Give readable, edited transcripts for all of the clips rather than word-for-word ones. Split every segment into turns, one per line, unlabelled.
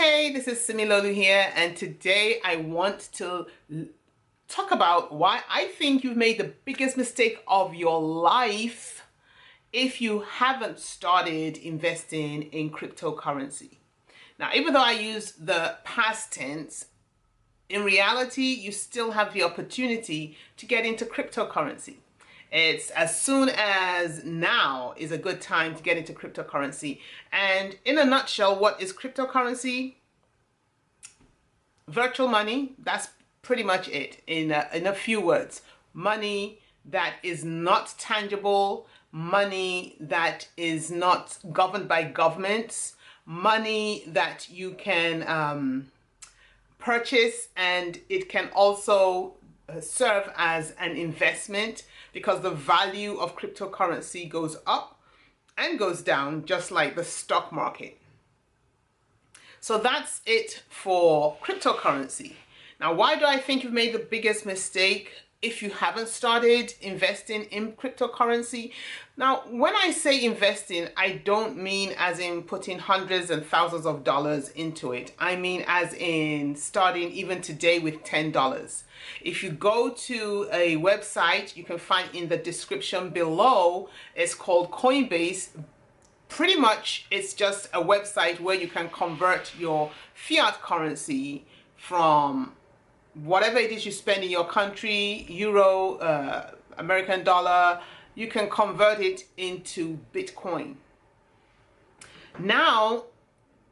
Hey, this is Simi Lolu here, and today I want to talk about why I think you've made the biggest mistake of your life if you haven't started investing in cryptocurrency. Now, even though I use the past tense, in reality, you still have the opportunity to get into cryptocurrency. It's as soon as now is a good time to get into cryptocurrency. And in a nutshell, what is cryptocurrency? Virtual money. That's pretty much it in a few words. Money that is not tangible, money that is not governed by governments, money that you can purchase, and it can also serve as an investment because the value of cryptocurrency goes up and goes down just like the stock market. So that's it for cryptocurrency. Now, why do I think you've made the biggest mistake if you haven't started investing in cryptocurrency? Now, when I say investing, I don't mean as in putting hundreds and thousands of dollars into it. I mean as in starting even today with $10. If you go to a website, you can find in the description below, it's called Coinbase. Pretty much it's just a website where you can convert your fiat currency from whatever it is you spend in your country, euro, American dollar, you can convert it into Bitcoin. Now,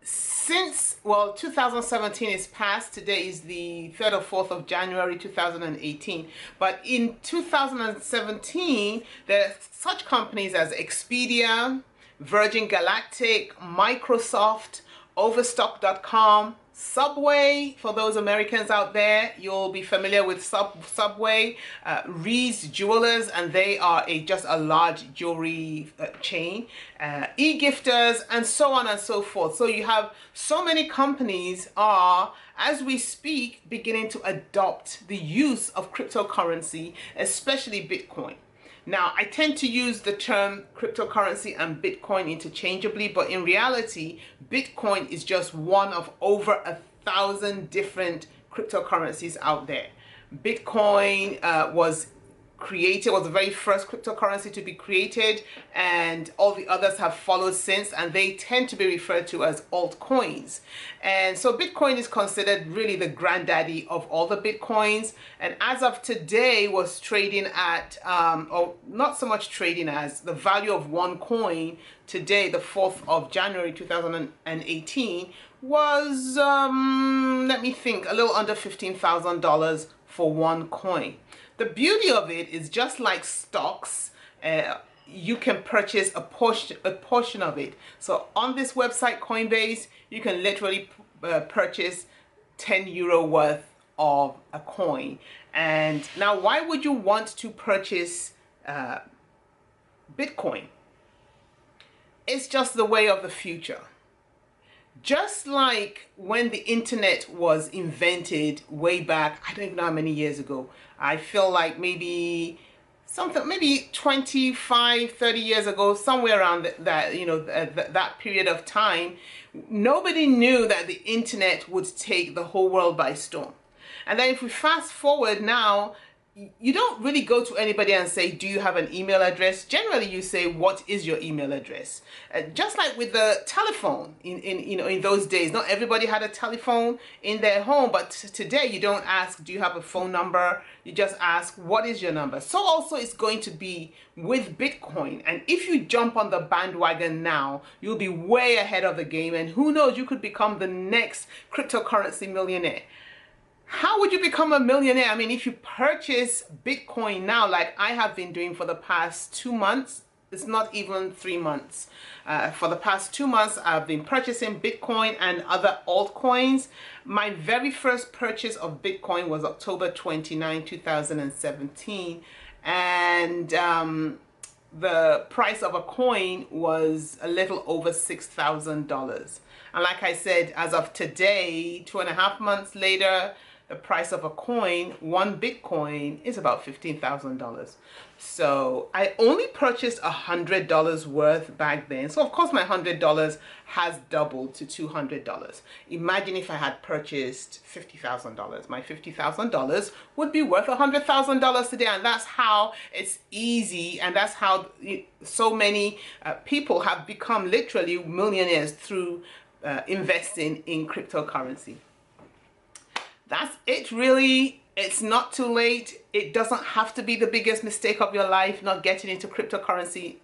since, 2017 is past, today is the 3rd or 4th of January 2018, but in 2017, there are such companies as Expedia, Virgin Galactic, Microsoft, Overstock.com, Subway, for those Americans out there, you'll be familiar with Subway, Reese Jewelers, and they are just a large jewelry chain, e-gifters, and so on and so forth. So you have so many companies are, as we speak, beginning to adopt the use of cryptocurrency, especially Bitcoin. Now, I tend to use the term cryptocurrency and Bitcoin interchangeably, but in reality, Bitcoin is just one of over 1,000 different cryptocurrencies out there. Bitcoin was the very first cryptocurrency to be created, and all the others have followed since, and they tend to be referred to as altcoins. And so Bitcoin is considered really the granddaddy of all the Bitcoins, and as of today was trading at or not so much trading as, the value of one coin today, the 4th of January 2018, was let me think, a little under $15,000 for one coin. The beauty of it is, just like stocks, you can purchase a portion of it. So on this website, Coinbase, you can literally purchase 10 euro worth of a coin. And now, why would you want to purchase Bitcoin? It's just the way of the future. Just like when the internet was invented way back, I don't even know how many years ago. I feel like maybe 25, 30 years ago, somewhere around that period of time, nobody knew that the internet would take the whole world by storm. And then if we fast forward now, you don't really go to anybody and say, do you have an email address? Generally, you say, what is your email address? Just like with the telephone in those days, not everybody had a telephone in their home, but today you don't ask, do you have a phone number? You just ask, what is your number? So also it's going to be with Bitcoin. And if you jump on the bandwagon now, you'll be way ahead of the game. And who knows, you could become the next cryptocurrency millionaire. How would you become a millionaire? I mean, if you purchase Bitcoin now, like I have been doing for the past 2 months, it's not even 3 months. For the past 2 months, I've been purchasing Bitcoin and other altcoins. My very first purchase of Bitcoin was October 29, 2017. And the price of a coin was a little over $6,000. And like I said, as of today, 2.5 months later, the price of a coin, one Bitcoin, is about $15,000. So I only purchased $100 worth back then. So of course my $100 has doubled to $200. Imagine if I had purchased $50,000. My $50,000 would be worth $100,000 today. And that's how it's easy. And that's how so many people have become literally millionaires through investing in cryptocurrency. That's it, really. It's not too late. It doesn't have to be the biggest mistake of your life not getting into cryptocurrency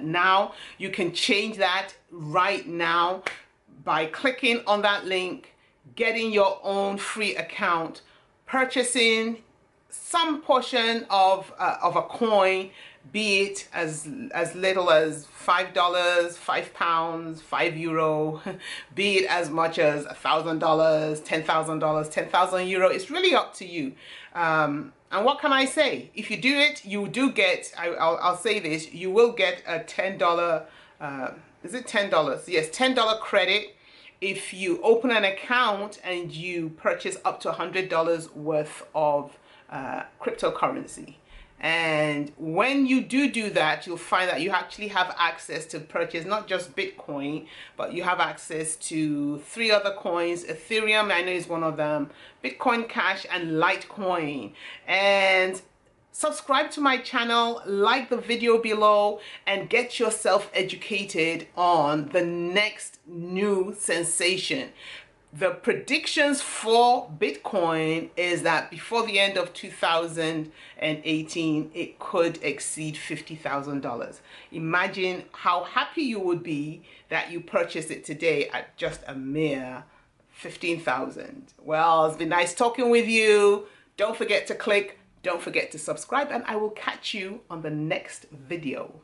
now. You can change that right now by clicking on that link, getting your own free account, purchasing some portion of a coin, be it as little as $5, £5, €5, be it as much as $1,000, $10,000, 10,000 euro. It's really up to you. And what can I say? If you do it, you do get, I'll say this, you will get a $10, is it $10? Yes, $10 credit if you open an account and you purchase up to $100 worth of cryptocurrency. And when you do that, you'll find that you actually have access to purchase not just Bitcoin, but you have access to 3 other coins. Ethereum, I know, is one of them, Bitcoin Cash, and Litecoin. And subscribe to my channel, like the video below, and get yourself educated on the next new sensation. The predictions for Bitcoin is that before the end of 2018, it could exceed $50,000. Imagine how happy you would be that you purchased it today at just a mere 15,000. Well, it's been nice talking with you. Don't forget to click, don't forget to subscribe, and I will catch you on the next video.